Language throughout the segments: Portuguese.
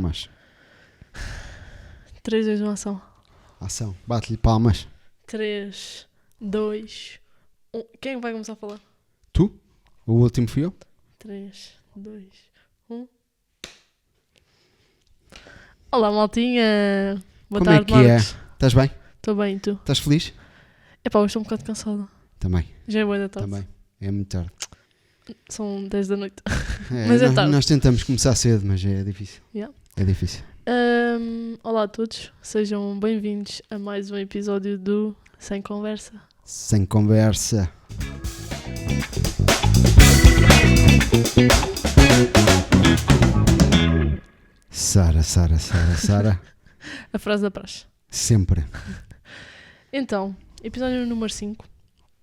palmas. 3, 2, 1, ação. Ação. Bate-lhe palmas. 3, 2, 1. Quem vai começar a falar? Tu? O último fui eu? 3, 2, 1. Olá, maltinha. Boa Como tarde, é que Marcos. Estás bem? Estou bem, e tu? Estás feliz? Epá, hoje estou um bocado cansada. Também. Já é boa da tarde. Também. É muito tarde. São 10 da noite. É, Mas é nós, tarde. nós tentamos começar cedo, mas é difícil. Yeah. É difícil. Olá a todos. Sejam bem-vindos a mais um episódio do Sem Conversa. Sem conversa. Sara. A frase da praxe. Sempre. Então, episódio número 5.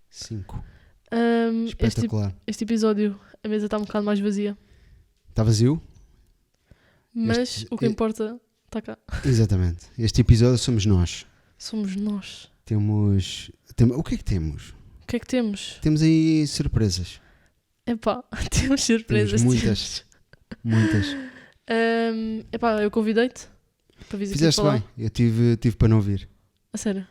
5. Este Espetacular. episódio, a mesa está um bocado mais vazia. Está vazio? Mas o que importa está cá. Exatamente. Este episódio somos nós. Somos nós. O que é que temos? O que é que temos? Temos aí surpresas. Epá, temos surpresas. Temos muitas. Muitas. Epá, eu convidei-te para vir aqui Fizeste falar. bem. Eu tive para não vir. A sério.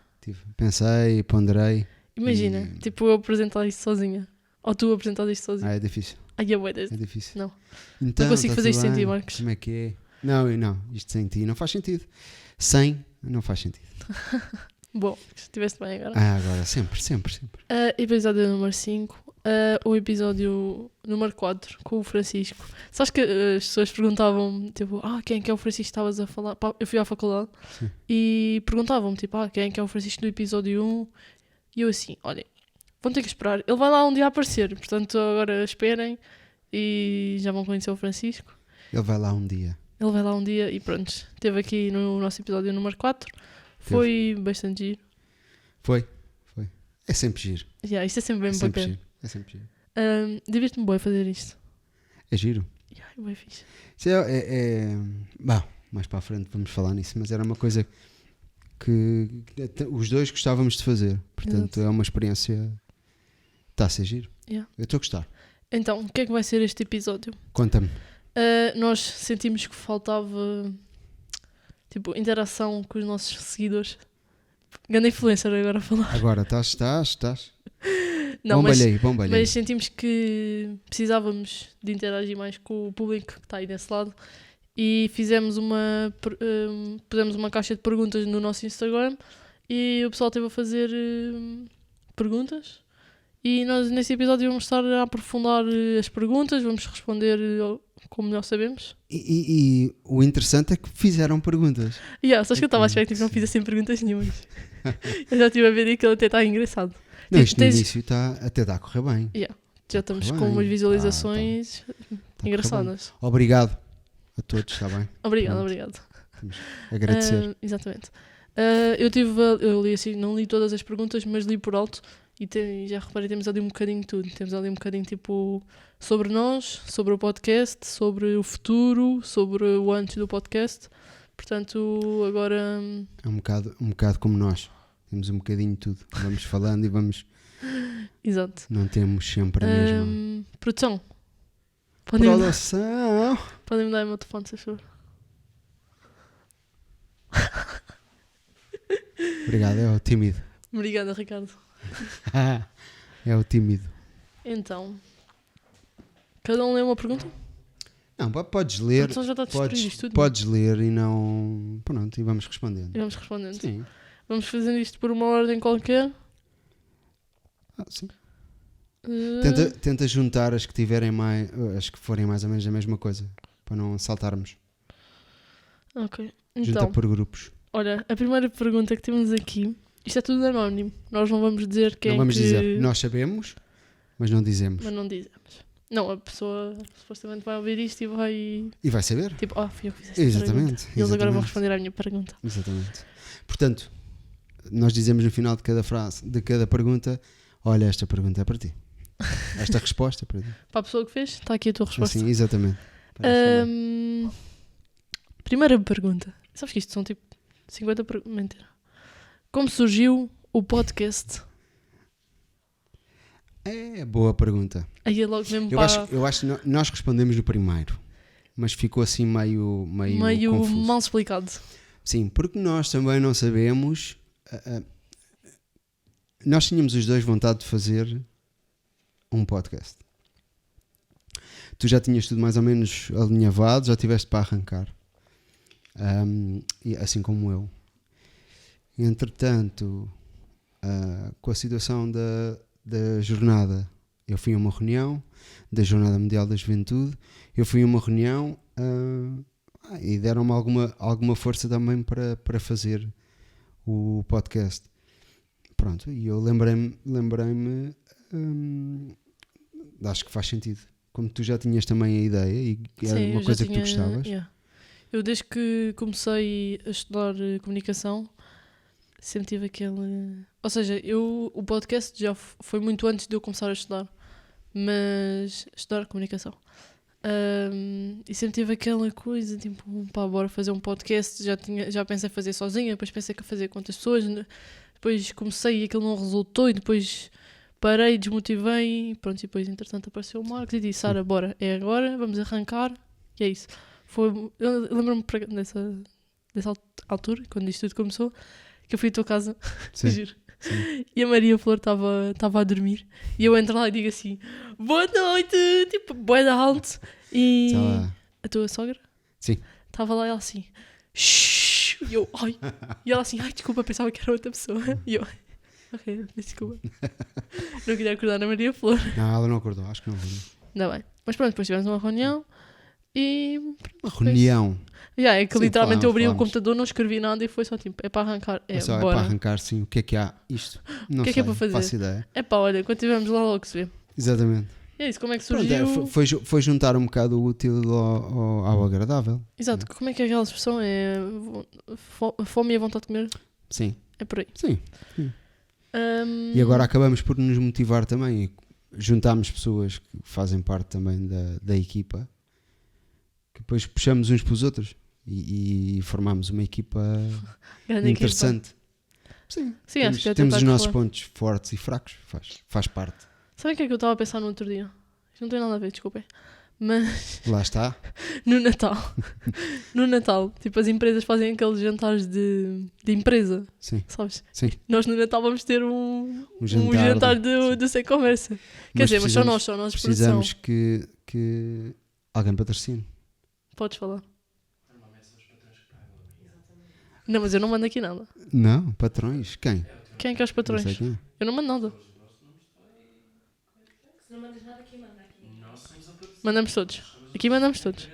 Pensei, ponderei. Imagina, E- tipo eu apresentar isto sozinha. Ou tu apresentar isto sozinho. É difícil. Ai, é bué É difícil. Não. Então, Não consigo tá fazer tudo isto sem ti, bem? Marcos. Como é que é? Não. Isto sem ti não faz sentido. Sem, não faz sentido. Bom, estiveste bem agora. Agora, sempre. Episódio número 5. O episódio número 4 com o Francisco. Sabes que as pessoas perguntavam tipo, quem é que é o Francisco que estavas a falar? Pá, eu fui à faculdade. Sim. E perguntavam-me tipo, quem é que é o Francisco do episódio 1? E eu assim, olhem, vão ter que esperar. Ele vai lá um dia aparecer, portanto agora esperem e já vão conhecer o Francisco. Ele vai lá um dia. Ele vai lá um dia e pronto, esteve aqui no nosso episódio número 4. Foi bastante giro. Foi. É sempre giro. Isto é sempre bem É bacana. sempre giro. Divirto-me bem a fazer isto. É giro. É bem fixe. Isso Bom, mais para a frente vamos falar nisso, mas era uma coisa que os dois gostávamos de fazer. Portanto, Exato. é uma experiência. Está a ser giro. Yeah. Eu estou a gostar. Então, o que é que vai ser este episódio? Conta-me. Nós sentimos que faltava tipo, interação com os nossos seguidores. Grande influencer agora a falar. Agora, estás. Não, mas Bombalhei. sentimos que precisávamos de interagir mais com o público que está aí desse lado e pusemos uma caixa de perguntas no nosso Instagram e o pessoal esteve a fazer perguntas e nós nesse episódio vamos estar a aprofundar as perguntas, vamos responder como melhor sabemos. E o interessante é que fizeram perguntas. Sabes que eu estava a esperar que não fizessem perguntas nenhumas. Eu já estive a ver e aquilo até está engraçado. Não, isto no Tens- início até está a correr bem. Já estamos Bem, com umas tá, visualizações Está a correr engraçadas. bem. Obrigado a todos, está bem? Obrigado, Pronto. obrigado. Agradecer. Exatamente. Eu li assim, não li todas as perguntas, mas li por alto e já reparei, temos ali um bocadinho de tudo. Temos ali um bocadinho tipo sobre nós, sobre o podcast, sobre o futuro, sobre o antes do podcast. Portanto, agora É um bocado como nós. Temos um bocadinho de tudo. Vamos falando e vamos. exato. Não temos sempre a mesma. Produção. Podem Produção. me dar o meu telefone, se for. Obrigado, é o tímido. Obrigada, Ricardo. É o tímido. Então, cada um lê uma pergunta? Não, podes A ler. produção já está a destruir isto tudo. Podes ler e não. Pronto, e vamos respondendo. E vamos respondendo. Sim. Vamos fazendo isto por uma ordem qualquer. Sim. Uh, Tenta juntar as que tiverem mais. As que forem mais ou menos a mesma coisa. Para não saltarmos. Ok. Junta Então, por grupos. olha, a primeira pergunta que temos aqui. Isto é tudo anónimo. Nós não vamos dizer quem Não vamos que... dizer. Nós sabemos, mas não dizemos. Mas não dizemos. Não, a pessoa supostamente vai ouvir isto e vai... E vai saber. Tipo, fui eu que fiz esta Exatamente. pergunta. E eles agora vão exatamente. responder à minha pergunta. Exatamente. Portanto, nós dizemos no final de cada frase, de cada pergunta, olha, esta pergunta é para ti. Esta resposta é para ti. Para a pessoa que fez, está aqui a tua resposta. Assim, exatamente. Parece bem. Primeira pergunta. Sabes que isto são tipo 50 perguntas? Mentira. Como surgiu o podcast? É boa pergunta. Aí é logo mesmo Eu acho que nós respondemos no primeiro. mas ficou assim meio confuso. mal explicado. Sim, porque nós também não sabemos. Nós tínhamos os dois vontade de fazer um podcast. Tu já tinhas tudo mais ou menos alinhavado, já tiveste para arrancar. E assim como eu. Entretanto, com a situação da jornada, eu fui a uma reunião da Jornada Mundial da Juventude, eu fui a uma reunião e deram-me alguma força também para fazer o podcast. Pronto, e eu lembrei-me, acho que faz sentido. Como tu já tinhas também a ideia e era uma coisa que tu gostavas. Yeah. Eu desde que comecei a estudar comunicação, sempre tive aquele... Ou seja, o podcast já foi muito antes de eu começar a estudar. Mas estudar comunicação. E sempre tive aquela coisa, tipo, pá, bora fazer um podcast. Já pensei em fazer sozinha, depois pensei que ia fazer com outras pessoas. Depois comecei e aquilo não resultou e depois parei, desmotivei. Pronto, e depois entretanto apareceu o Marcos e disse, Sara, bora, é agora, vamos arrancar. E é isso. Eu lembro-me dessa altura, quando isto tudo começou, que eu fui à tua casa, juro. Sim. E a Maria Flor estava a dormir e eu entro lá e digo assim, boa noite, tipo, boa da alto. E a tua sogra? Sim. Estava lá e ela assim, shhh, e eu, ai. E ela assim, ai, desculpa, pensava que era outra pessoa. E eu, ok, desculpa. Não queria acordar a Maria Flor. Não, ela não acordou, acho que não acordou. Ainda bem. Mas pronto, depois tivemos uma reunião e... Uma reunião. É que Sim, literalmente eu abri o falamos. computador, não escrevi nada e foi só tipo, é para arrancar, É bora. para arrancar, sim. O que é que há? Isto? Não que é sei, para fazer? faço ideia. É pá, olha, quando estivermos lá logo se vê. Exatamente. E é isso, como é que Pronto, surgiu? foi juntar um bocado o útil ao agradável. Exato, como é que é aquela expressão? É a fome e a vontade de comer? Sim. É por aí. Sim. E agora acabamos por nos motivar também e juntámos pessoas que fazem parte também da equipa, que depois puxamos uns para os outros e formamos uma equipa Grande interessante. Sim, Sim, acho que temos os nossos pontos fortes e fracos, faz parte. Sabe o que é que eu estava a pensar no outro dia? Isto não tem nada a ver, desculpem. Mas Lá está. no Natal, tipo, as empresas fazem aqueles jantares de empresa, Sim. sabes? Sim. Nós no Natal vamos ter um jantar jantar de sem conversa. Quer dizer, mas só nós de produção. Precisamos que alguém patrocine. Podes falar. Não, mas eu não mando aqui nada. Não, patrões. Quem? Quem é que é os patrões? Não sei quem. Eu não mando nada. Se não mandas nada, quem manda aqui? Mandamos todos. Aqui mandamos todos.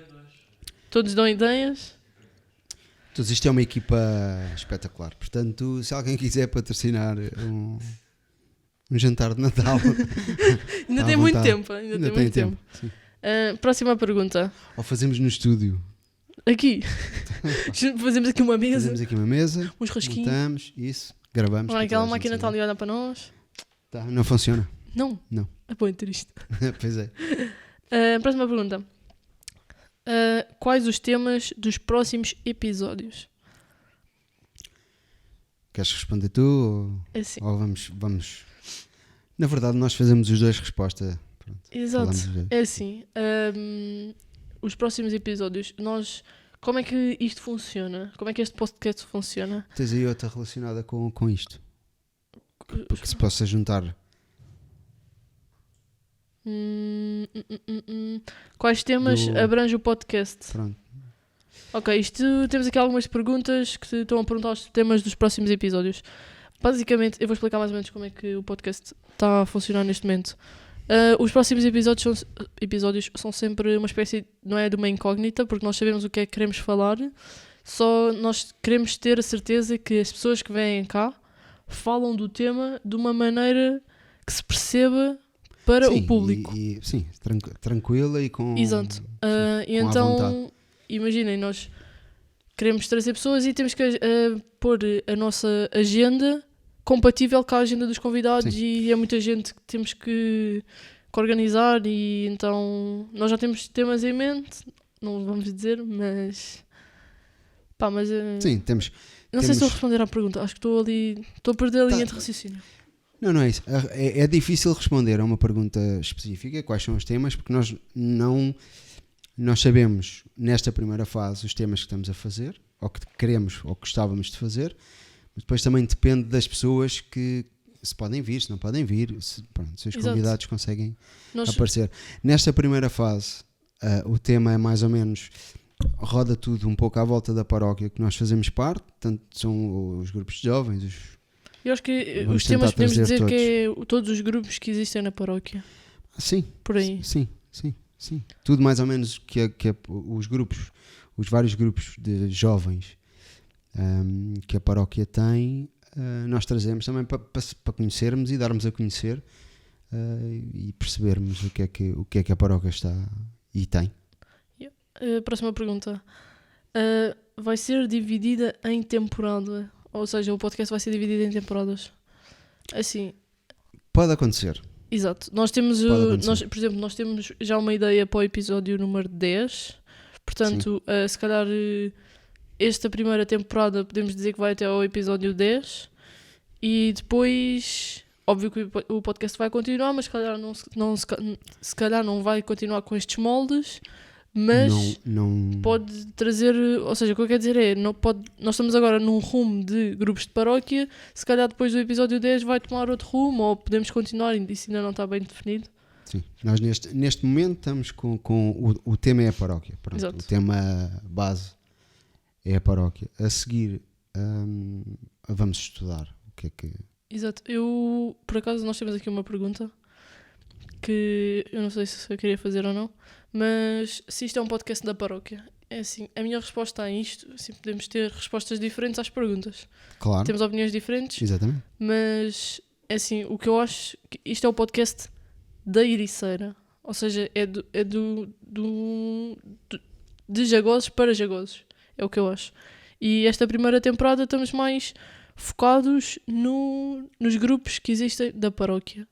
Todos dão ideias. Então, isto é uma equipa espetacular. Portanto, se alguém quiser patrocinar um jantar de Natal, Ainda à tem muito vontade. tempo. Ainda tem muito tempo. Sim. Próxima pergunta. Ou fazemos no estúdio. Aqui. Fazemos aqui uma mesa. Fazemos aqui uma mesa, Uns rasquinhos. montamos, isso, gravamos. Olha, para aquela toda a gente máquina está saber. ali a olhar para nós. Tá, não funciona. Não. Não. É bom triste. Pois é. Próxima pergunta. Quais os temas dos próximos episódios? Queres responder tu É assim. ou vamos... Na verdade, nós fazemos os dois resposta. Pronto, Exato. falamos os dois. É assim. Os próximos episódios, como é que isto funciona? Como é que este podcast funciona? Tens aí outra relacionada com isto? Porque se possa juntar. Quais temas abrange o podcast? Pronto. Ok, temos aqui algumas perguntas que estão a perguntar os temas dos próximos episódios. Basicamente, eu vou explicar mais ou menos como é que o podcast está a funcionar neste momento. Os próximos episódios são sempre uma espécie, não é de uma incógnita, porque nós sabemos o que é que queremos falar, só nós queremos ter a certeza que as pessoas que vêm cá falam do tema de uma maneira que se perceba para Sim, o público. Sim, tranquila e com... Exato. E com à então, vontade. imaginem, nós queremos trazer pessoas e temos que pôr a nossa agenda compatível com a agenda dos convidados. Sim. E é muita gente que temos que organizar e então nós já temos temas em mente, não vamos dizer, mas... Pá, mas... Sim, temos... Não sei se estou a responder à pergunta, acho que estou a perder a linha de raciocínio. Não é isso. É difícil responder a uma pergunta específica, quais são os temas, porque nós não nós sabemos, nesta primeira fase, os temas que estamos a fazer, ou que queremos, ou que gostávamos de fazer, mas depois também depende das pessoas que se podem vir, se não podem vir, se os Exato. convidados conseguem Nós, aparecer. Nesta primeira fase, o tema é mais ou menos, roda tudo um pouco à volta da paróquia que nós fazemos parte, tanto são os grupos de jovens, eu acho que Vamos os temas tentar podemos trazer dizer que é todos os grupos que existem na paróquia. sim, Por aí. sim. Tudo mais ou menos que os grupos, os vários grupos de jovens que a paróquia tem, nós trazemos também para conhecermos e darmos a conhecer e percebermos o que é que a paróquia está e tem. Próxima pergunta. Vai ser dividida em temporada? Ou seja, o podcast vai ser dividido em temporadas? Assim, Pode acontecer. exato. Nós temos, Pode acontecer. por exemplo, nós temos já uma ideia para o episódio número 10. Portanto, se calhar esta primeira temporada podemos dizer que vai até ao episódio 10. E depois, óbvio que o podcast vai continuar, mas se calhar não vai continuar com estes moldes. Mas não pode trazer, ou seja, o que eu quero dizer é, nós estamos agora num rumo de grupos de paróquia, se calhar depois do episódio 10 vai tomar outro rumo, ou podemos continuar, isso ainda não está bem definido. Sim, nós neste momento estamos com o tema é a paróquia. Pronto, Exato. o tema base é a paróquia. A seguir vamos estudar o que é que... Exato, por acaso nós temos aqui uma pergunta que eu não sei se eu queria fazer ou não, mas se isto é um podcast da paróquia, é assim, a minha resposta a isto, assim, podemos ter respostas diferentes às perguntas. Claro, Temos opiniões diferentes, exatamente. mas é assim, o que eu acho que isto é o podcast da Ericeira, ou seja, de Jagosos para Jagosos, é o que eu acho. E esta primeira temporada estamos mais focados nos grupos que existem da paróquia.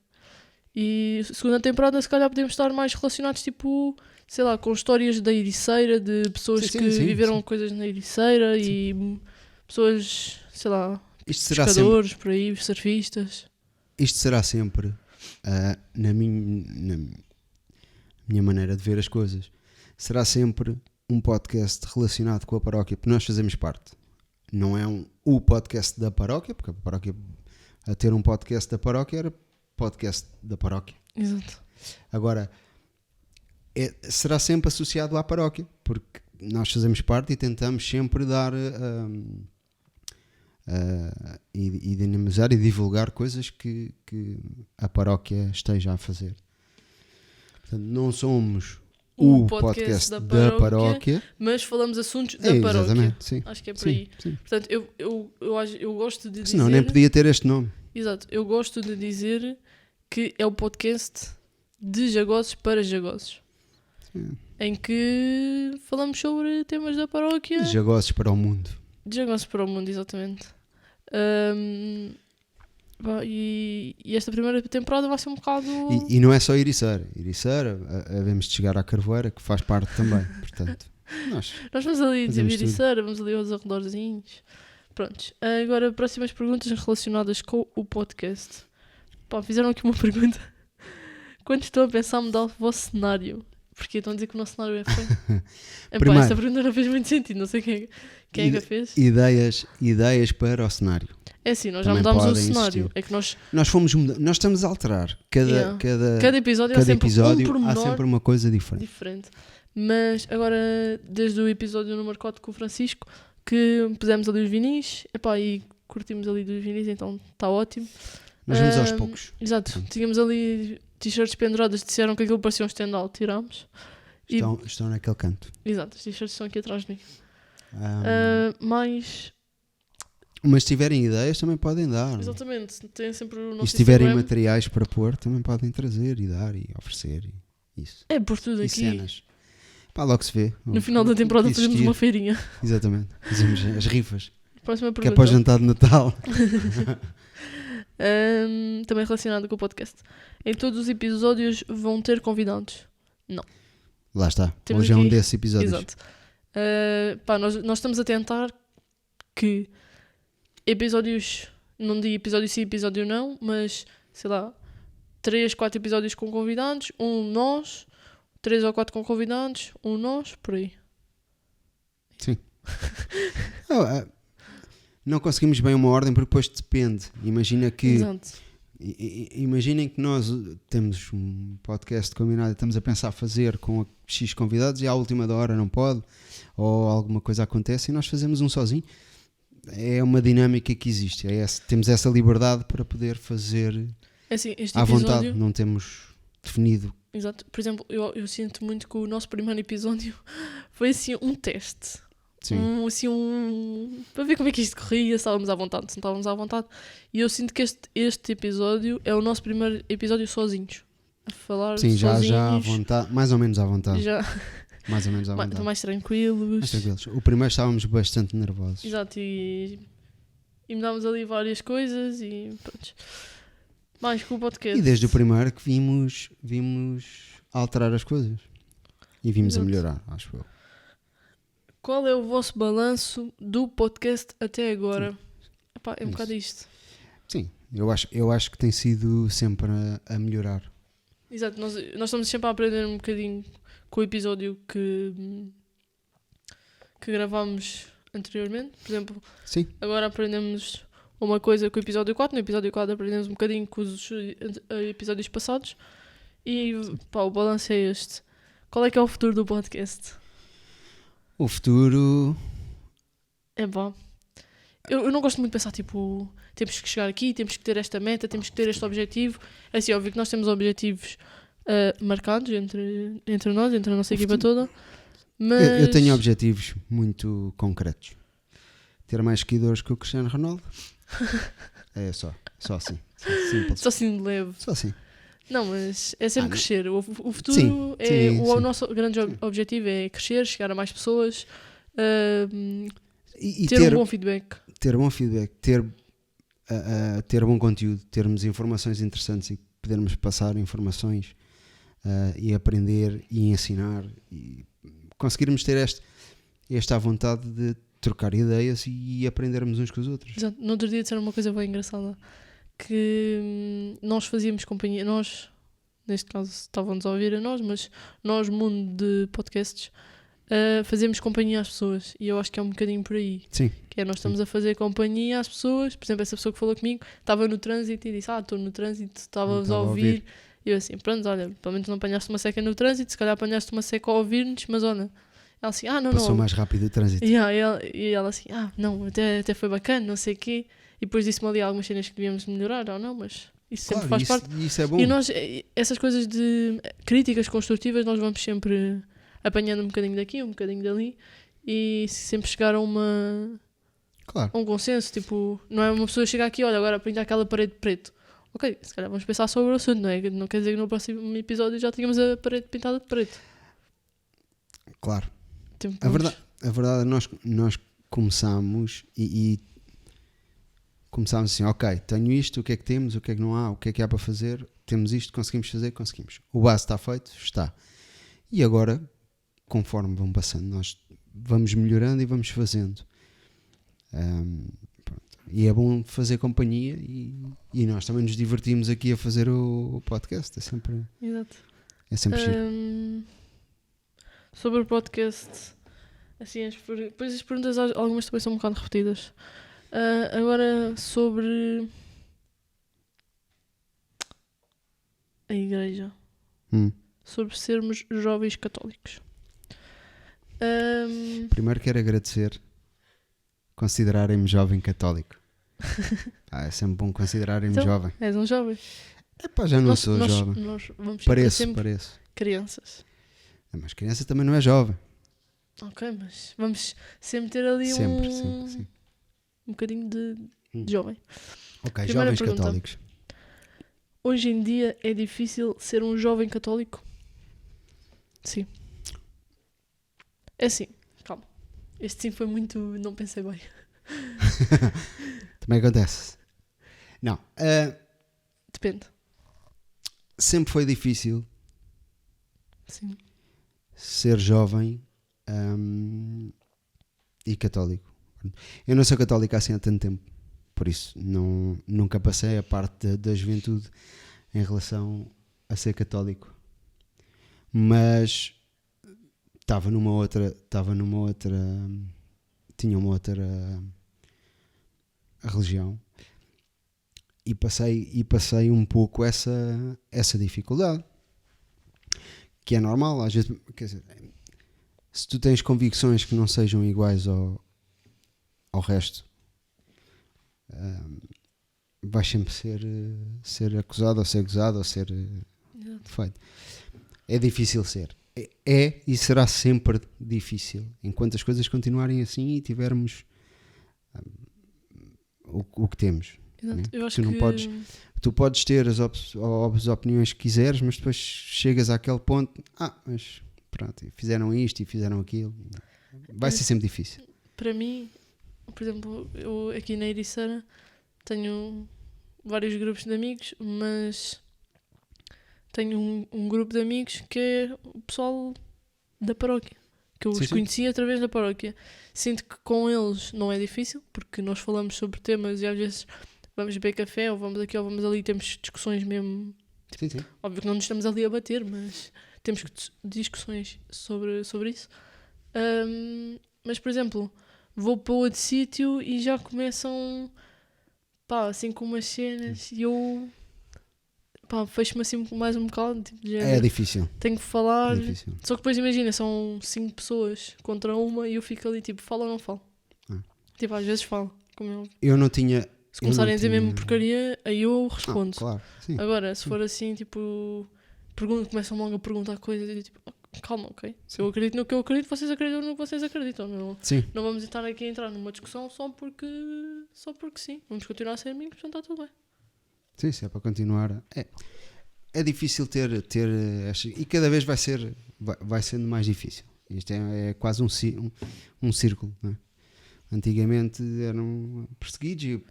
E a segunda temporada se calhar podemos estar mais relacionados, tipo, sei lá, com histórias da Ericeira, de pessoas Sim, que sim, viveram sim. coisas na Ericeira e pessoas, sei lá, Isto será pescadores, por aí, surfistas. Isto será sempre, na minha maneira de ver as coisas, será sempre um podcast relacionado com a paróquia, porque nós fazemos parte. Não é o podcast da paróquia, porque a paróquia, a ter um podcast da paróquia era podcast da paróquia. Exato. Agora, será sempre associado à paróquia, porque nós fazemos parte e tentamos sempre dar e dinamizar e divulgar coisas que a paróquia esteja a fazer. Portanto, não somos o podcast da paróquia, mas falamos assuntos da paróquia. Exatamente, sim. Acho que é por Sim, aí. sim. Portanto, eu gosto de dizer... Senão nem podia ter este nome. Exato, eu gosto de dizer que é o podcast de Jagosos para Jagosos. Sim. Em que falamos sobre temas da paróquia. Jagossos para o mundo. De Jagosos para o mundo, exatamente. E esta primeira temporada vai ser um bocado... E não é só Ericeira. Ericeira, havemos de chegar à Carvoeira, que faz parte também. Portanto, nós vamos ali de fazemos tudo. Ericeira, vamos ali aos arredorzinhos. Prontos. Agora, próximas perguntas relacionadas com o podcast. Pá, fizeram aqui uma pergunta. Quando estou a pensar em mudar o vosso cenário? Porque estão a dizer que o nosso cenário é feio. Primeiro. Essa pergunta não fez muito sentido. Não sei quem é que a fez. ideias para o cenário. É assim, nós já Também mudámos o podem cenário. existir. É que nós... Nós estamos a alterar. Yeah. Cada episódio há cada sempre episódio um pormenor há sempre uma coisa diferente. diferente. Mas agora, desde o episódio número 4 com o Francisco, que pusemos ali os vinis, epá, e curtimos ali dos vinis, então está ótimo. Nós vamos aos poucos. Exato. Pronto. Tínhamos ali t-shirts penduradas, disseram que aquilo parecia um stand-all, tirámos. E- Estão naquele canto. Exato, os t-shirts estão aqui atrás de mim. Mas, Mas se tiverem ideias também podem dar. exatamente, tem sempre o E nosso se tiverem Instagram. materiais para pôr, também podem trazer e dar e oferecer. Isso. É por tudo E aqui. cenas. Pá, logo se vê. No final da temporada O que fazemos existir. uma feirinha. Exatamente. Fazemos as rifas. Próxima Que é pergunta. para o jantar de Natal. Também relacionado com o podcast. Em todos os episódios vão ter convidados. Lá está. Temos Hoje é um aqui- desses episódios. Exato. Nós estamos a tentar que episódios, não digo episódio sim, episódio não, mas sei lá, 3, 4 episódios com convidados, nós, 3 ou 4 com convidados, um nós, por aí. Sim. Não conseguimos bem uma ordem porque depois depende. Imagina que Exato. imaginem que nós temos um podcast combinado e estamos a pensar fazer com X convidados e à última da hora não pode, ou alguma coisa acontece e nós fazemos um sozinho. É uma dinâmica que existe. Temos essa liberdade para poder fazer É assim, este à episódio... vontade. Não temos definido. Exato. Por exemplo, eu sinto muito que o nosso primeiro episódio foi assim um teste. Sim. Para ver como é que isto corria, se estávamos à vontade, se não estávamos à vontade. E eu sinto que este episódio é o nosso primeiro episódio sozinhos. A falar Sim, sozinhos. já à vontade, mais ou menos à vontade. Já Mais ou menos à vontade. estão mais tranquilos. Mais tranquilos. O primeiro estávamos bastante nervosos. Exato, e mudámos ali várias coisas e pronto. Mais com o podcast. E desde o primeiro que vimos alterar as coisas. E vimos Exato. a melhorar, acho eu. Qual é o vosso balanço do podcast até agora? Epá, é um Isso. bocado isto. Sim, eu acho que tem sido sempre a melhorar. Exato, nós estamos sempre a aprender um bocadinho com o episódio que gravámos anteriormente. Por exemplo, Sim, agora aprendemos uma coisa com o episódio 4. No episódio 4 aprendemos um bocadinho com os episódios passados. E pá, o balanço é este. Qual é que é o futuro do podcast? o futuro... É bom. Eu não gosto muito de pensar, tipo, temos que chegar aqui, temos que ter esta meta, temos que ter este objetivo. É assim, óbvio que nós temos objetivos marcados entre nós, entre a nossa equipa toda. Mas... Eu tenho objetivos muito concretos. Ter mais seguidores que o Cristiano Ronaldo. É só assim. Simples. Só assim de leve. Só assim. Não, mas é sempre não. crescer. O futuro Sim, é... sim, o sim. nosso grande objetivo é crescer, chegar a mais pessoas, E ter um bom feedback. ter bom feedback, ter bom conteúdo, termos informações interessantes e podermos passar informações e aprender e ensinar e conseguirmos ter esta vontade de trocar ideias e aprendermos uns com os outros. Exato. No outro dia disseram uma coisa bem engraçada, que nós fazíamos companhia, nós, neste caso estavam-nos a ouvir a nós, mas nós, mundo de podcasts, fazemos companhia às pessoas, e eu acho que é um bocadinho por aí. Sim. Que é, nós estamos a fazer companhia às pessoas. Por exemplo, essa pessoa que falou comigo estava no trânsito e disse: estou no trânsito, estava-vos a ouvir. E eu assim, pronto, olha, pelo menos não apanhaste uma seca no trânsito, se calhar apanhaste uma seca a ouvir-nos, mas olha. Ela assim, não, Passou não. mais rápido o trânsito. E ela assim, não, até foi bacana, não sei o quê. E depois disse-me ali algumas cenas que devíamos melhorar ou não, mas isso sempre faz parte. Isso é bom. E nós, essas coisas de críticas construtivas, nós vamos sempre apanhando um bocadinho daqui, um bocadinho dali, e sempre chegar a Claro. um consenso. Tipo, não é uma pessoa chegar aqui, olha, agora pinta aquela parede de preto. Ok, se calhar vamos pensar sobre o assunto, não é? Não quer dizer que no próximo episódio já tínhamos a parede pintada de preto. Claro. Tipo, A verdade é que nós começámos e começámos assim, ok, tenho isto, o que é que temos, o que é que não há, o que é que há para fazer, temos isto, conseguimos fazer, conseguimos. O base está feito, está. E agora, conforme vão passando, nós vamos melhorando e vamos fazendo. Pronto. E é bom fazer companhia e nós também nos divertimos aqui a fazer o podcast. É sempre exato. giro. Sobre o podcast, assim, depois as perguntas, algumas também são um bocado repetidas. Agora sobre a igreja, sobre sermos jovens católicos. Primeiro quero agradecer considerarem-me jovem católico. É sempre bom considerarem-me Então, jovem. És um jovem. Epá, já não sou jovem. Nós vamos Pareço. crianças. Mas criança também não é jovem. Ok, mas vamos sempre ter ali Sempre. um bocadinho de jovem. Ok, Primeira jovens pergunta. católicos. Hoje em dia é difícil ser um jovem católico? Sim. É assim, calma. Este sim foi muito... não pensei bem. Também acontece. Não. Depende. Sempre foi difícil Sim. ser jovem e católico. Eu não sou católico assim há tanto tempo. Por isso, nunca passei a parte da juventude em relação a ser católico. mas tinha uma outra religião e passei um pouco essa dificuldade, que é normal às vezes, quer dizer, se tu tens convicções que não sejam iguais ao resto, vais sempre ser acusado ou ser gozado ou ser feito. É difícil ser. É e será sempre difícil enquanto as coisas continuarem assim e tivermos o que temos. Né? Eu acho Tu podes ter as opiniões que quiseres, mas depois chegas àquele ponto, mas pronto, fizeram isto e fizeram aquilo. Vai ser sempre difícil. Para mim, por exemplo, eu aqui na Ericeira tenho vários grupos de amigos, mas tenho um grupo de amigos que é o pessoal da paróquia, que eu os conheci através da paróquia. Sinto que com eles não é difícil, porque nós falamos sobre temas e às vezes vamos beber café ou vamos aqui ou vamos ali e temos discussões mesmo. Sim. Óbvio que não nos estamos ali a bater, mas temos discussões sobre isso. Mas, por exemplo, vou para outro sítio e já começam assim com umas cenas e eu fecho-me assim mais um bocado. Tipo, é difícil. Tenho que falar. É difícil. Só que depois imagina, são 5 pessoas contra uma e eu fico ali tipo, falo ou não falo? Tipo, às vezes falo. Como eu não tinha. Se começarem a dizer mesmo porcaria, aí eu respondo. Claro, sim. Agora, se for assim, tipo, começam logo a perguntar coisas e tipo, calma, ok? Se eu acredito no que eu acredito, vocês acreditam no que vocês acreditam. Não vamos estar aqui a entrar numa discussão só porque sim. Vamos continuar a ser amigos, então está tudo bem. Sim, se é para continuar. É difícil ter e cada vez vai sendo mais difícil. Isto é quase um círculo, não é? Antigamente eram perseguidos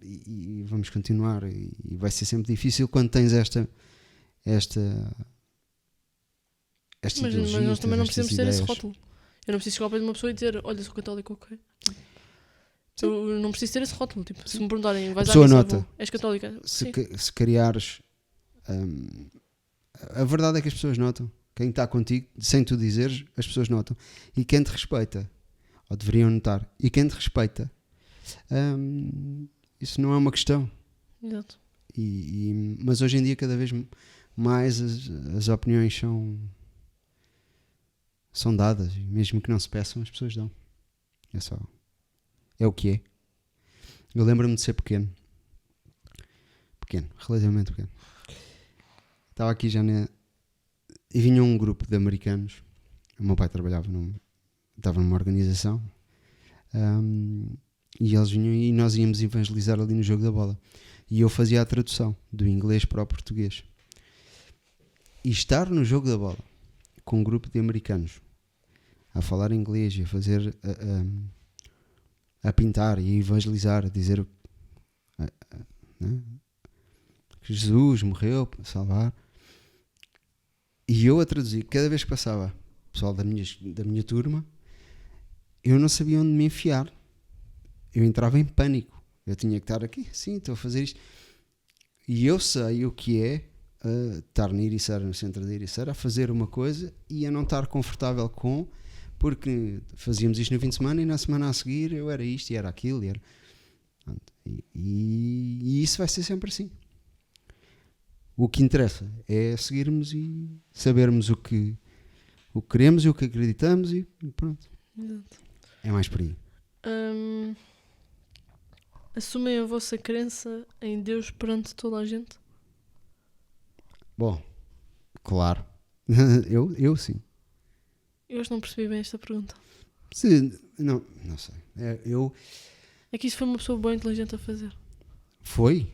e vamos continuar, e vai ser sempre difícil quando tens esta mas ideologia, nós também não precisamos ter esse ideias. rótulo. Eu não preciso chegar ao pé de uma pessoa e dizer, olha, sou católico, ok? Eu não preciso ter esse rótulo. Tipo, se me perguntarem, vais à missa, nota. És católica? Se criares, a verdade é que as pessoas notam. Quem está contigo, sem tu dizeres, as pessoas notam. E quem te respeita, ou deveriam notar, e quem te respeita, isso não é uma questão. Exato. Mas hoje em dia cada vez mais as opiniões são dadas, e mesmo que não se peçam, as pessoas dão. É o que é. Eu lembro-me de ser pequeno, relativamente pequeno. Estava aqui já e vinha um grupo de americanos. O meu pai estava numa organização, e eles vinham e nós íamos evangelizar ali no jogo da bola. E eu fazia a tradução do inglês para o português. E estar no jogo da bola com um grupo de americanos a falar inglês e a fazer a pintar e a evangelizar, a dizer que Jesus morreu para salvar, e eu a traduzir. Cada vez que passava o pessoal da minha turma, eu não sabia onde me enfiar. Eu entrava em pânico. Eu tinha que estar aqui, sim, estou a fazer isto. E eu sei o que é estar na Ericeira, no centro da Ericeira, a fazer uma coisa e a não estar confortável porque fazíamos isto no fim de semana e na semana a seguir eu era isto e era aquilo. E isso vai ser sempre assim. O que interessa é seguirmos e sabermos o que queremos e o que acreditamos e pronto. Exato. É mais por aí. Assumem a vossa crença em Deus perante toda a gente? Bom, claro. eu sim. Eu acho que não percebi bem esta pergunta. Não sei. É que isso foi uma pessoa bem inteligente a fazer. Foi?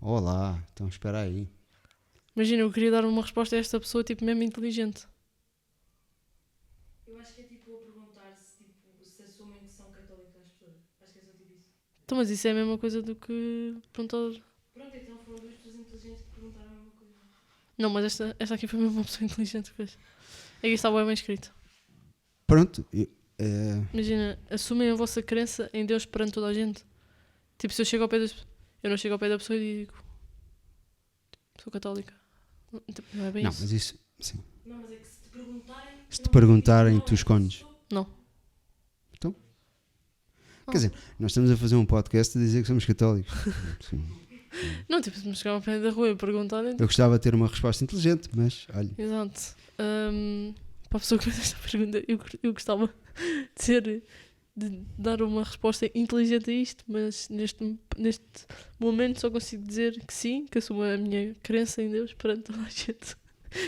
Olá, então espera aí. Imagina, eu queria dar uma resposta a esta pessoa, tipo, mesmo inteligente. Eu acho que é tipo a perguntar se assumem que são católicas as pessoas. Acho que é só tipo isso. Então, mas isso é a mesma coisa do que perguntar. Pronto, então foram duas pessoas inteligentes que perguntaram a mesma coisa. Não, mas esta aqui foi mesmo uma pessoa inteligente que fez. É que isto está bem escrito. Pronto. Imagina, assumem a vossa crença em Deus perante toda a gente. Tipo, se eu chego ao pé eu não chego ao pé da pessoa e digo, sou católica. Tipo, não é bem não, isso. mas isso, sim. Não, mas é que se te perguntarem. Se te perguntarem, tu escondes. Não. Então? Quer dizer, nós estamos a fazer um podcast a dizer que somos católicos. Sim. Não, tipo, se me chegar ao pé da rua e perguntarem. Eu gostava de ter uma resposta inteligente, mas olha. Exato. Para a pessoa que fez esta pergunta, eu gostava de dar uma resposta inteligente a isto, mas neste momento só consigo dizer que sim, que assumo a minha crença em Deus perante toda a gente.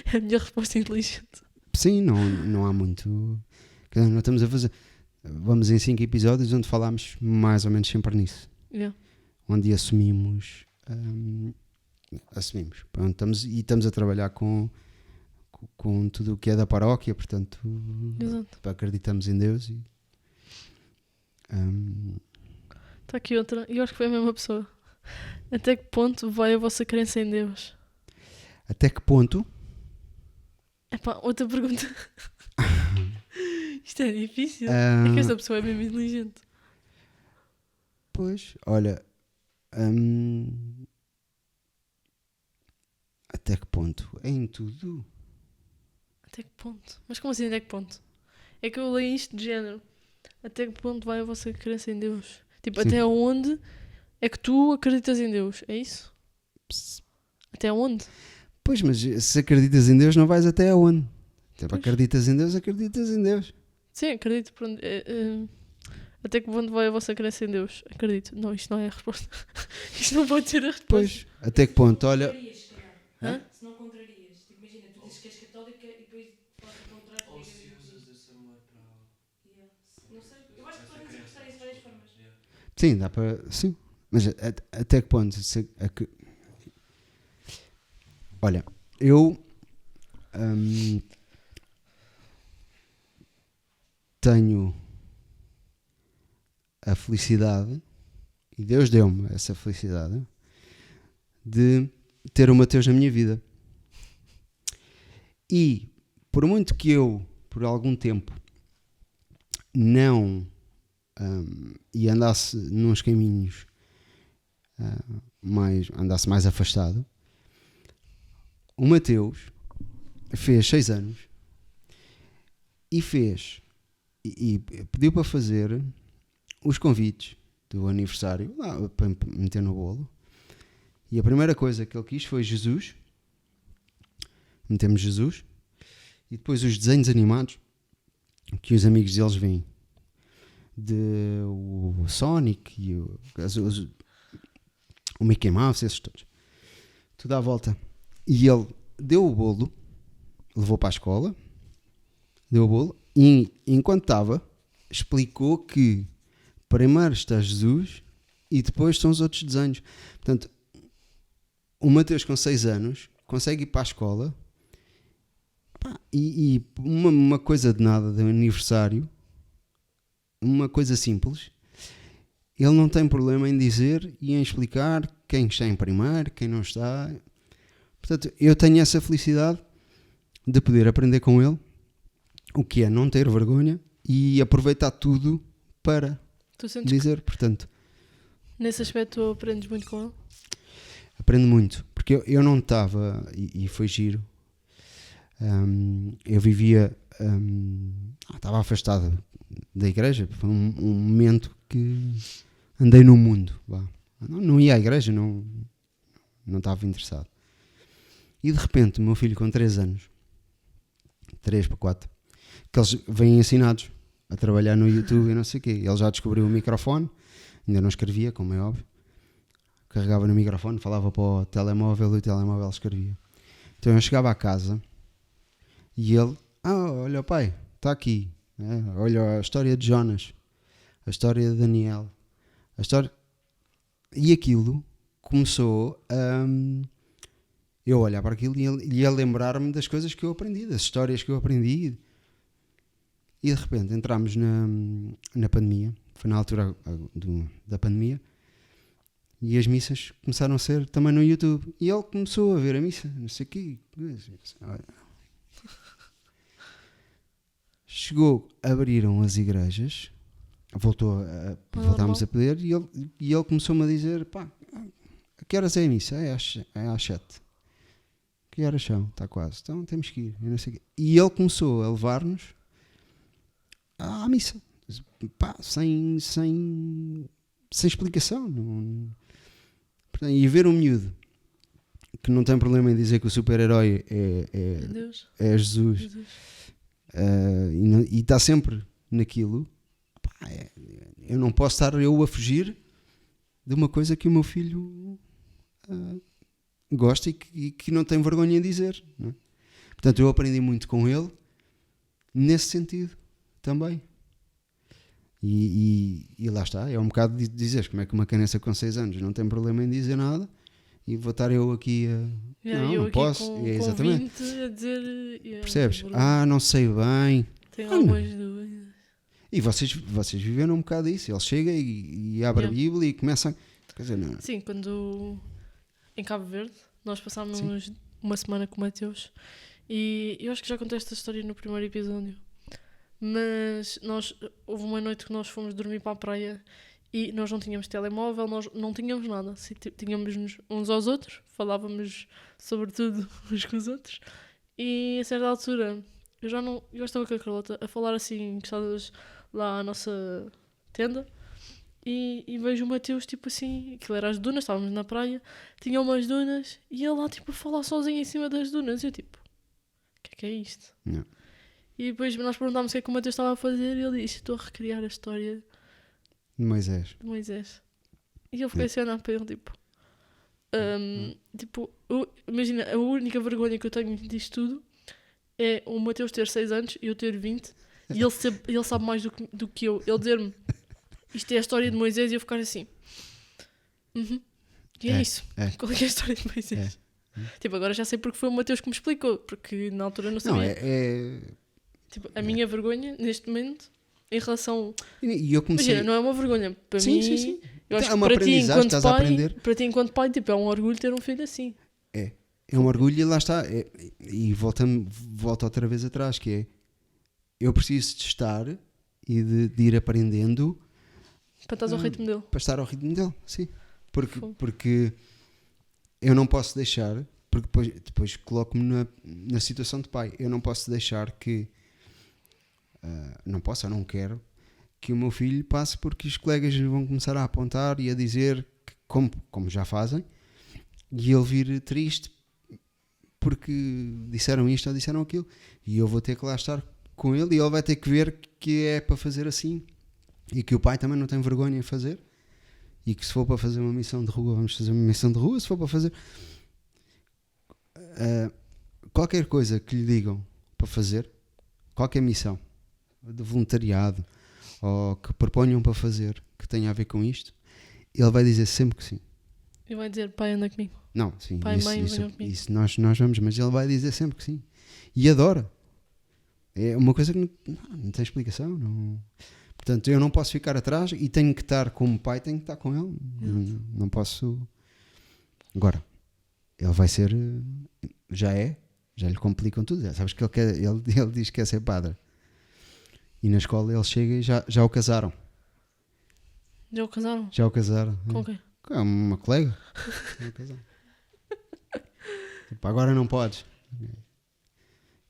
É a minha resposta inteligente. Sim, não há muito. Quer dizer, nós estamos a fazer. Vamos em 5 episódios onde falámos mais ou menos sempre nisso. Yeah. Onde assumimos. Pronto, estamos a trabalhar com tudo o que é da paróquia, portanto Exato. acreditamos em Deus e Está aqui outra, e eu acho que foi a mesma pessoa. Até que ponto vai a vossa crença em Deus? até que ponto Epá, outra pergunta. Isto é difícil. É que esta pessoa é mesmo inteligente. pois, olha, até que ponto? É em tudo. Até que ponto? Mas como assim até que ponto? É que eu leio isto de género. Até que ponto vai a vossa crença em Deus? Tipo, Sim. até onde é que tu acreditas em Deus? É isso? Até onde? Pois, mas se acreditas em Deus não vais até aonde? Tipo, Pois. acreditas em Deus, acreditas em Deus. Sim, acredito. Pronto. Até que ponto vai a vossa crença em Deus? Acredito. Não, isto não é a resposta. Isto não pode ser a resposta. Pois, até que ponto? Olha, Contrarias, se calhar. Hã? Se não contrarias. Tipo, imagina, tu dizes que és católica e depois fazes o contrário. Ou e se digas- usas esse amor para. Yeah. Não sei. Eu acho que podemos expressar isso de várias formas. sim, dá para. Sim, mas até que ponto? Olha, eu tenho a felicidade, e Deus deu-me essa felicidade, de ter o Mateus na minha vida. E por muito que eu, por algum tempo, não e andasse nos caminhos andasse mais afastado, o Mateus fez 6 anos e pediu para fazer os convites do aniversário lá, para meter no bolo, e a primeira coisa que ele quis foi Jesus. Metemos Jesus e depois os desenhos animados que os amigos deles veem, de o Sonic e o Mickey Mouse, esses todos, tudo à volta. E ele deu o bolo, levou para a escola, deu o bolo, e enquanto estava, explicou que primeiro está Jesus e depois estão os outros desenhos. Portanto, o Mateus com 6 anos consegue ir para a escola e uma coisa de nada, de aniversário, uma coisa simples, ele não tem problema em dizer e em explicar quem está em primeiro, quem não está. Portanto, eu tenho essa felicidade de poder aprender com ele o que é não ter vergonha e aproveitar tudo para Tu sentes dizer. Portanto, que nesse aspecto tu aprendes muito com ele? aprendo muito, porque eu não estava, e foi giro, eu vivia, estava afastado da igreja, foi um momento que andei no mundo, vá. Não ia à igreja, não estava interessado. E de repente o meu filho com 3 anos, 3 para 4, que eles vêm ensinados a trabalhar no YouTube e não sei o quê, ele já descobriu o microfone, ainda não escrevia, como é óbvio, carregava no microfone, falava para o telemóvel e o telemóvel escrevia. Então eu chegava à casa e ele, olha pai, está aqui, olha a história de Jonas, a história de Daniel, a história... E aquilo começou a... eu olhar para aquilo e a lembrar-me das coisas que eu aprendi, das histórias que eu aprendi. E de repente entramos na pandemia, foi na altura da pandemia, e as missas começaram a ser também no YouTube. E ele começou a ver a missa, não sei o quê. Chegou, abriram as igrejas, voltámos a pedir, e ele começou-me a dizer, pá, a que horas é a missa? É às 7. Que horas são? Está quase. Então temos que ir. Eu não sei o quê. E ele começou a levar-nos à missa. Pá, sem explicação. Portanto, e ver um miúdo que não tem problema em dizer que o super-herói Deus. é Jesus, Jesus. e está sempre naquilo, pá, eu não posso estar eu a fugir de uma coisa que o meu filho gosta e que não tem vergonha em dizer, não é? Portanto, eu aprendi muito com ele nesse sentido também. E lá está, é um bocado de dizeres como é que uma criança com 6 anos não tem problema em dizer nada e vou estar eu aqui a... Eu não aqui posso, com exatamente. 20 a dizer. Percebes? Não sei bem. Tenho algumas dúvidas. E vocês viveram um bocado isso. Ele chega e abre a Bíblia e começa a... Quer dizer, não. Sim, quando em Cabo Verde nós passámos uma semana com o Mateus e eu acho que já contei esta história no primeiro episódio, mas houve uma noite que nós fomos dormir para a praia e nós não tínhamos telemóvel, nós não tínhamos nada, tínhamos uns aos outros, falávamos sobre tudo uns com os outros e a certa altura eu estava com a Carlota a falar assim, encostadas lá à nossa tenda. E vejo o Mateus, tipo assim, aquilo era as dunas, estávamos na praia, tinha umas dunas, e ele lá, tipo, a falar sozinho em cima das dunas. E eu, tipo, o que é isto? Não. E depois nós perguntámos o que é que o Mateus estava a fazer, e ele disse, estou a recriar a história Moisés. de Moisés. E eu fiquei assim a olhar para ele, tipo... imagina, a única vergonha que eu tenho disto tudo é o Mateus ter 6 anos e eu ter 20, e ele sabe mais do que eu. Ele dizer-me... Isto é a história de Moisés e eu ficar assim. E é isso. Qual é que é a história de Moisés? Tipo, agora já sei porque foi o Mateus que me explicou, porque na altura eu não sabia. Tipo, a minha vergonha, neste momento, em relação... E eu comecei... Imagina, não é uma vergonha. Para mim, sim. eu acho É uma que para ti, aprendizagem, enquanto estás a aprender. para ti, enquanto pai, tipo, é um orgulho ter um filho assim. É um orgulho e lá está. E volta outra vez atrás, que é... Eu preciso de estar e de ir aprendendo... Para estás ao ritmo dele. Para estar ao ritmo dele, sim. Porque eu não posso deixar, porque depois coloco-me na situação de pai, eu não posso deixar que, não quero, que o meu filho passe porque os colegas vão começar a apontar e a dizer, que, como já fazem, e ele vir triste porque disseram isto ou disseram aquilo, e eu vou ter que lá estar com ele e ele vai ter que ver que é para fazer assim. E que o pai também não tem vergonha em fazer. E que se for para fazer uma missão de rua, vamos fazer uma missão de rua. Se for para fazer qualquer coisa que lhe digam para fazer, qualquer missão de voluntariado ou que proponham para fazer que tenha a ver com isto, ele vai dizer sempre que sim. E vai dizer, pai, anda comigo. Não, sim, pai, mãe, venham comigo. Isso nós vamos, mas ele vai dizer sempre que sim. E adora. É uma coisa que não tem explicação. Não... Portanto, eu não posso ficar atrás e tenho que estar como pai, tenho que estar com ele. Não posso... Agora, ele vai ser... Já lhe complicam tudo. Sabes que ele diz que quer ser padre. E na escola ele chega e já o casaram. Já o casaram? Já o casaram. Com quem? Com uma colega. Já o casaram. Tipo, agora não podes.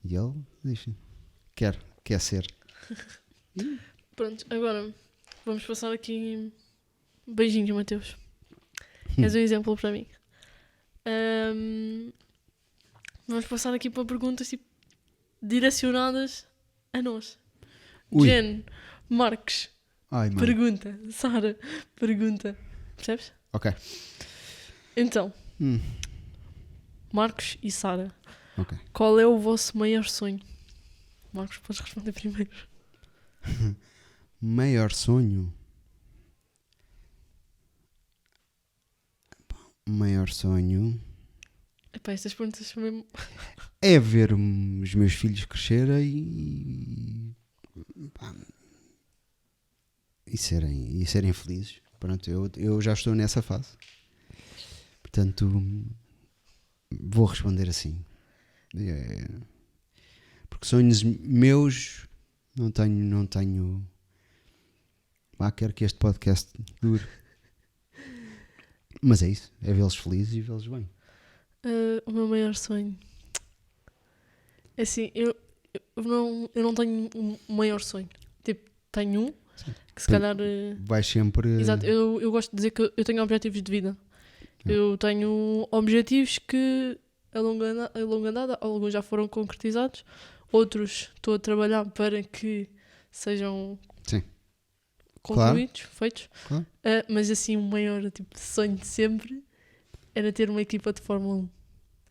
E ele diz: quer ser. Pronto, agora vamos passar aqui. Beijinhos, Mateus. És um exemplo para mim. Vamos passar aqui para perguntas tipo, direcionadas a nós. Ui. Jen, Marcos, Ai, mano. pergunta. Sara, pergunta. Percebes? Ok. Então, Marcos e Sara, Ok. qual é o vosso maior sonho? Marcos, podes responder primeiro. Maior sonho. Maior sonho Epá, estas perguntas são mesmo... é ver os meus filhos crescerem e serem felizes. Pronto, eu já estou nessa fase. Portanto, vou responder assim. Porque sonhos meus não tenho. Quero que este podcast dure. Mas é isso, é vê-los felizes e vê-los bem. O meu maior sonho É assim, eu não tenho um maior sonho. Tipo, tenho um que se calhar. Vais sempre. Exato, eu gosto de dizer que eu tenho objetivos de vida. Eu tenho objetivos que a longa data, alguns já foram concretizados, outros estou a trabalhar para que sejam Sim. concluídos, feitos. Claro. Mas assim, o maior tipo de sonho de sempre era ter uma equipa de Fórmula 1.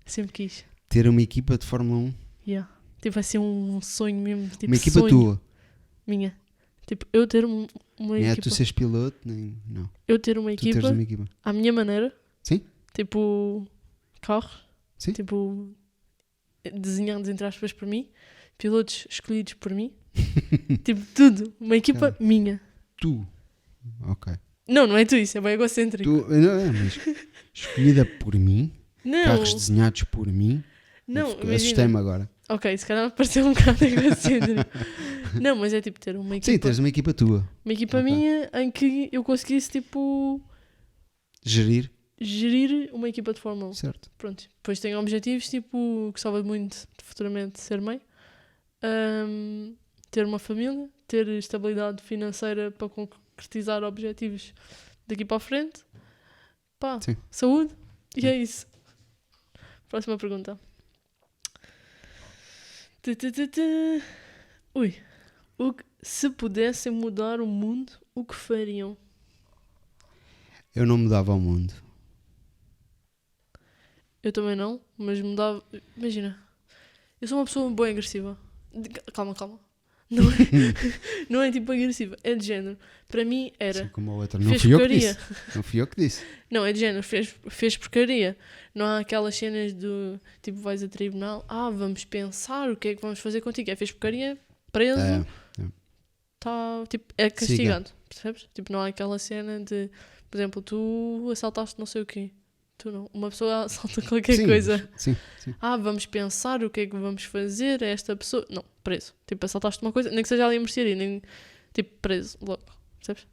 Sempre quis. Ter uma equipa de Fórmula 1. Yeah. Tipo assim, um sonho mesmo. Tipo, Uma equipa sonho tua. minha. Tipo, eu ter uma Nem é equipa. tu seres piloto, nem. Não. Eu ter uma Tu teres equipa uma equipa. à minha maneira. Sim. Tipo, carros. Sim. Tipo, desenhados entre aspas por mim. Pilotos escolhidos por mim. Tipo, tudo. Uma equipa Cara. minha. Tu. Ok. Não é tu isso. É bem egocêntrico. Não, mas escolhida por mim. Não. Carros desenhados por mim. Não, imagina. Assustei-me agora. Ok, se calhar pareceu um bocado egocêntrico. Não, mas é tipo ter uma equipa. Sim, tens uma equipa tua. Uma equipa Ok. minha em que eu conseguisse, tipo, Gerir. gerir uma equipa de Fórmula 1. Certo. Pronto. Depois tenho objetivos, tipo, gostava muito de futuramente ser mãe. Ter uma família. Ter estabilidade financeira para concretizar objetivos daqui para a frente. Pá, Sim. saúde. E é isso. Próxima pergunta. Ui. Se pudessem mudar o mundo, o que fariam? Eu não mudava o mundo. Eu também não, mas mudava. Imagina, eu sou uma pessoa bem agressiva. Calma. Não é tipo agressiva, é de género. Para mim era. Assim como a outra. Não Fez fui eu que porcaria. disse. Não fui eu que disse. Não, é de género, fez porcaria. Não há aquelas cenas do tipo, vais a tribunal, vamos pensar o que é que vamos fazer contigo. Fez porcaria, preso, É. tipo, é castigado. Percebes? Tipo, não há aquela cena de, por exemplo, tu assaltaste não sei o quê. Tu não. Uma pessoa assalta qualquer Sim, coisa. Sim. Vamos pensar o que é que vamos fazer a esta pessoa. Não, preso. Tipo, assaltaste uma coisa, nem que seja ali em mercearia, nem tipo, preso, logo. Percebes?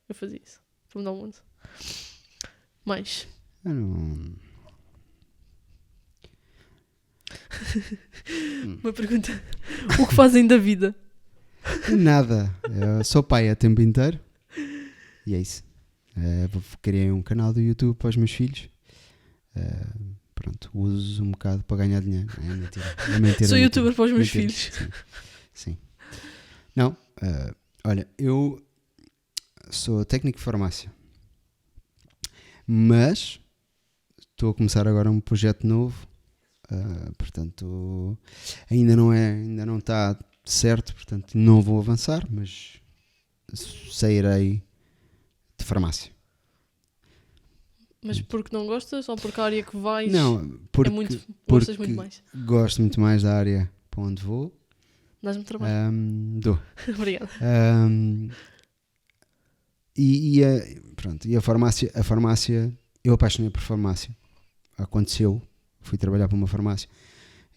Eu fazia isso. Para mudar o mundo. Mas. Eu não... Uma pergunta. O que fazem da vida? Nada. Eu sou pai a tempo inteiro. E é isso. Criei um canal do YouTube para os meus filhos. Pronto, uso um bocado para ganhar dinheiro. É mentira. É mentira. Sou youtuber para os meus Mentira. filhos. Sim. Não, olha, eu sou técnico de farmácia. Mas estou a começar agora um projeto novo. Portanto, ainda não está certo, portanto não vou avançar, mas sairei de farmácia. Mas porque não gostas ou porque a área que vais Não, porque, é muito. Gostas muito mais? gosto muito mais da área para onde vou. Dás-me trabalho. Dou. Obrigada. Pronto, e a farmácia, eu apaixonei por farmácia. Aconteceu, fui trabalhar para uma farmácia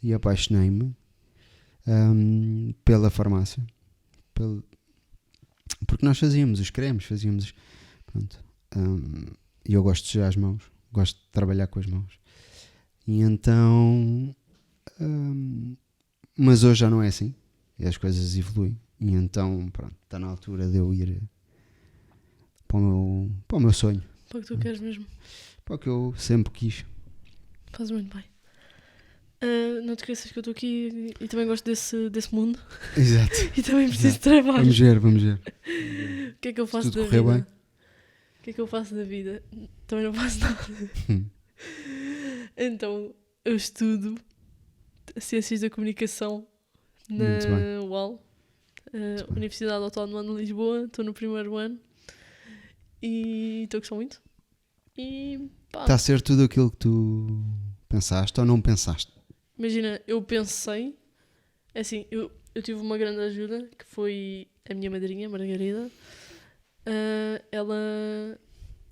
e apaixonei-me pela farmácia. Porque nós fazíamos os cremes, pronto. E eu gosto de sujar as mãos, gosto de trabalhar com as mãos. E então, mas hoje já não é assim, e as coisas evoluem. E então, pronto, está na altura de eu ir para o meu sonho, Para o que tu queres mesmo. para o que eu sempre quis. Fazes muito bem. Não te esqueças que eu estou aqui e também gosto desse mundo. Exato. E também preciso de trabalho. Vamos ver. O que é que eu faço tudo da correr vida? bem. O que é que eu faço da vida? Também não faço nada. Então, eu estudo Ciências da Comunicação na Muito bem. UAL, bem. Universidade Autónoma de Lisboa. Estou no primeiro ano e estou a gostar muito. E pá, Está a ser tudo aquilo que tu pensaste ou não pensaste? imagina, eu pensei, assim, eu tive uma grande ajuda que foi a minha madrinha, Margarida.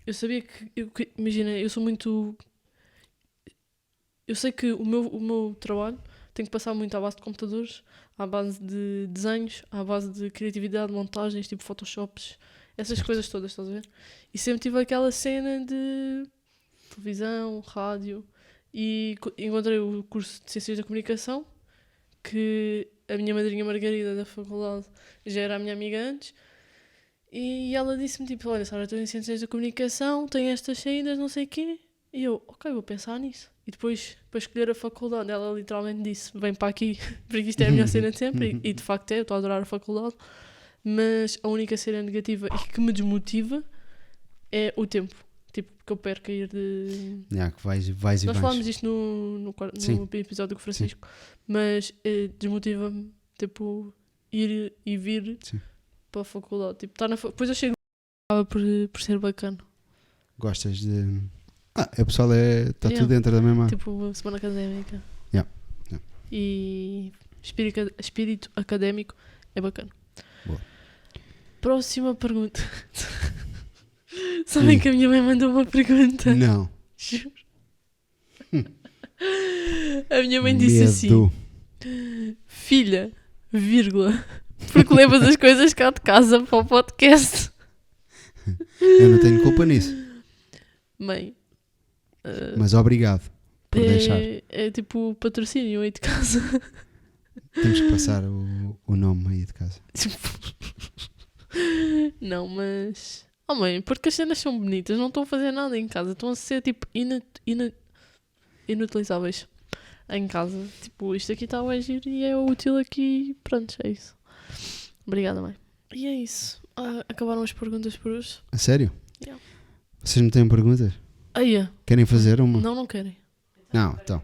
Eu sabia imagina, eu sou muito. Eu sei que o meu trabalho tem que passar muito à base de computadores, à base de desenhos, à base de criatividade, montagens, tipo Photoshops, essas Certo. coisas todas, estás a ver? E sempre tive aquela cena de televisão, rádio, e encontrei o curso de Ciências da Comunicação que a minha madrinha Margarida da faculdade já era a minha amiga antes. E ela disse-me, tipo, olha, Sara, estou em Ciências da Comunicação, tenho estas saídas, não sei o quê. E eu, ok, vou pensar nisso. E depois, para escolher a faculdade, ela literalmente disse, vem para aqui, porque isto é a melhor cena de sempre. E de facto é, eu estou a adorar a faculdade. Mas a única cena negativa e que me desmotiva é o tempo. Tipo, que eu perco a ir de... Que vais e Nós vais. falámos disto no Sim. episódio com o Francisco. Mas desmotiva-me, tipo, ir e vir Sim. para a faculdade. Tipo, depois eu chego acaba por ser bacana. Gostas de... o pessoal está Yeah. tudo dentro da mesma... Tipo, semana académica. Yeah. E espírito académico é bacana. Boa. Próxima pergunta. Sabem que a minha mãe mandou uma pergunta? Não. Juro. A minha mãe disse assim: Medo. filha, vírgula, porque levas as coisas cá de casa para o podcast. Eu não tenho culpa nisso. Mãe, Mas obrigado por deixar. é tipo patrocínio aí de casa. Temos que passar o nome aí de casa. Não, mas... Oh mãe, porque as cenas são bonitas, não estão a fazer nada em casa, estão a ser tipo inutilizáveis em casa. Tipo, isto aqui está a giro e é útil aqui, pronto, é isso. Obrigada, mãe. E é isso. Acabaram as perguntas por hoje. A sério? Yeah. Vocês não têm perguntas? Aia, Querem fazer uma? não querem. Não, então.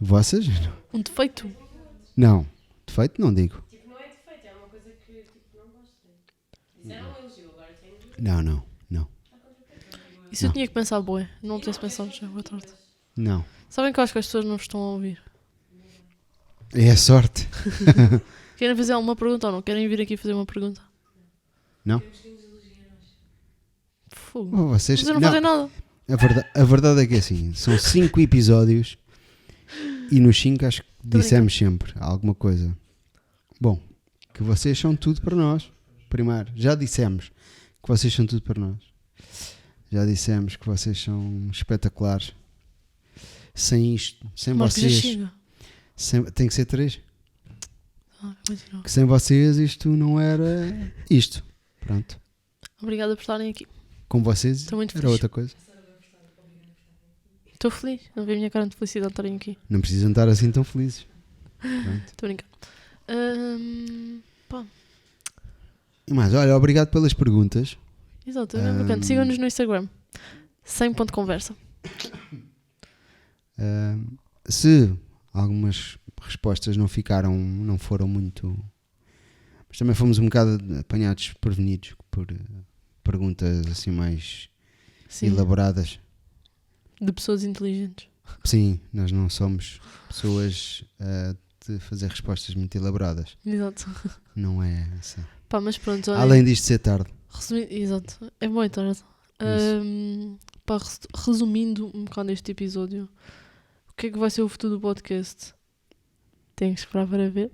Vossas? Um defeito? Não. Defeito não digo. Tipo, não é defeito, é uma coisa que tipo, não gosto. Disseram um elogio, agora tenho. Não. Isso eu Não. tinha que pensar, boé. Não tivesse pensado já, boa tarde. Não. Sabem que eu acho que as pessoas não vos estão a ouvir. É a sorte. Querem fazer alguma pergunta ou não? Querem vir aqui fazer uma pergunta? Não? Fogo. Oh, vocês... Vocês não fazem nada. A verdade é que é assim. São 5 episódios e nos 5 acho que dissemos sempre alguma coisa. Bom, que vocês são tudo para nós. Primeiro, já dissemos que vocês são tudo para nós. Já dissemos que vocês são espetaculares. Sem isto, sem Marcos, já vocês... chega. Tem que ser 3. Continua. Que sem vocês isto não era isto. Pronto. Obrigada por estarem aqui. Com vocês Estou muito era feliz. outra coisa. Estou feliz. Não vi a minha cara de felicidade de estarem aqui. Não precisam estar assim tão felizes. Pronto. Estou brincando. Pá, E mais, olha, obrigado pelas perguntas. exato, é bem bacana. Sigam-nos no Instagram. 100.conversa. Se algumas respostas não foram muito... Mas também fomos um bocado apanhados prevenidos por perguntas assim mais Sim. elaboradas. De pessoas inteligentes. Sim, nós não somos pessoas de fazer respostas muito elaboradas. Exato. Não é assim. Pá, mas pronto, olha. Além disto ser tarde. Exato. É boa tarde. Pá, resumindo um bocado este episódio, o que é que vai ser o futuro do podcast? Tenho que esperar para ver.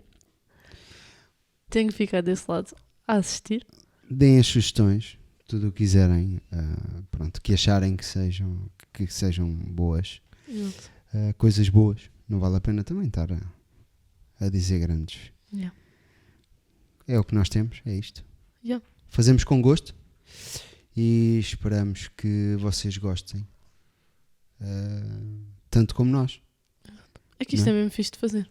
Tenho que ficar desse lado a assistir. Deem as sugestões, tudo o que quiserem, pronto, que acharem que sejam boas. Exato. Coisas boas. Não vale a pena também estar a dizer grandes. Yeah. É o que nós temos, é isto. Yeah. Fazemos com gosto e esperamos que vocês gostem tanto como nós. É que isto Não é mesmo fixe de fazer.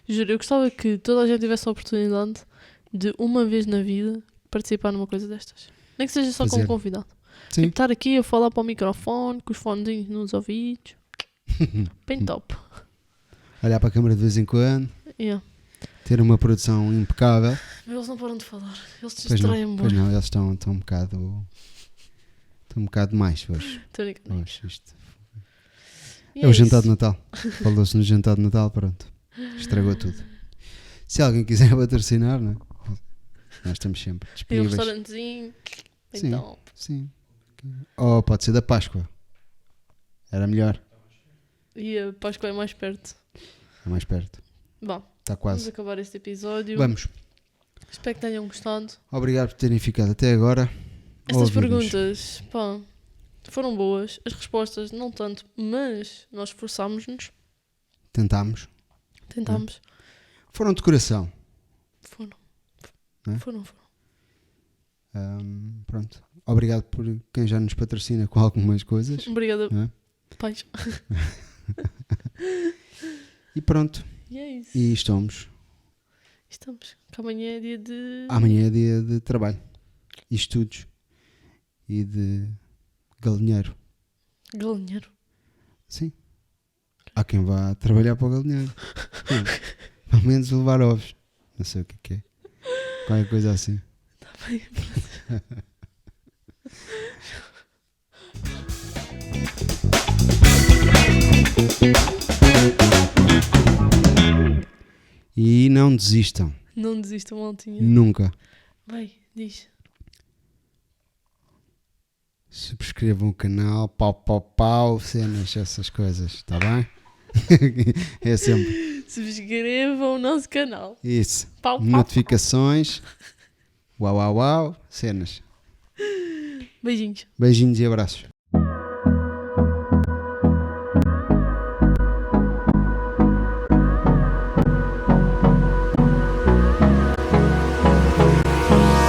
Juro, eu gostava que toda a gente tivesse a oportunidade de, uma vez na vida, participar numa coisa destas. Nem que seja só como Fazer. convidado. Sim. Tipo, estar aqui a falar para o microfone, com os fonezinhos nos ouvidos. Bem top. Olhar para a câmara de vez em quando, Yeah. ter uma produção impecável. Eles não param de falar. Eles se Pois distraem pois muito. não, eles estão um bocado demais hoje. Isto. E É o isso. jantar de Natal. Falou-se no jantar de Natal, pronto. Estragou tudo. Se alguém quiser patrocinar, não é? Nós estamos sempre E um disponíveis. restaurantezinho. Bem Sim. top. Sim. Ou pode ser da Páscoa. Era melhor. E a Páscoa é mais perto. É mais perto. Bom, Está vamos quase. acabar este episódio. Vamos. Espero que tenham gostado. Obrigado por terem ficado até agora. a Estas ouvir-nos. perguntas, pá, foram boas. As respostas, não tanto, mas nós esforçámos-nos. Tentámos. Tentámos. Foram de coração. Foram. É? Foram. Pronto. Obrigado por quem já nos patrocina com algumas coisas. Obrigada, É? pais. E pronto. E é isso. E estamos. Estamos. Que amanhã é dia de... Amanhã é dia de trabalho. E estudos. E de galinheiro. Galinheiro. Sim. Há quem vá trabalhar para o galinheiro. Pelo menos levar ovos. Não sei o que é. Qualquer coisa assim. Está bem. E não desistam. Não desistam, maltinha. Nunca. Vai, diz. Subscrevam o canal. Pau. Cenas, essas coisas. Está bem? É sempre Subscrevam o nosso canal. isso. Pau. Notificações. Uau. Cenas. Beijinhos. Beijinhos e abraços.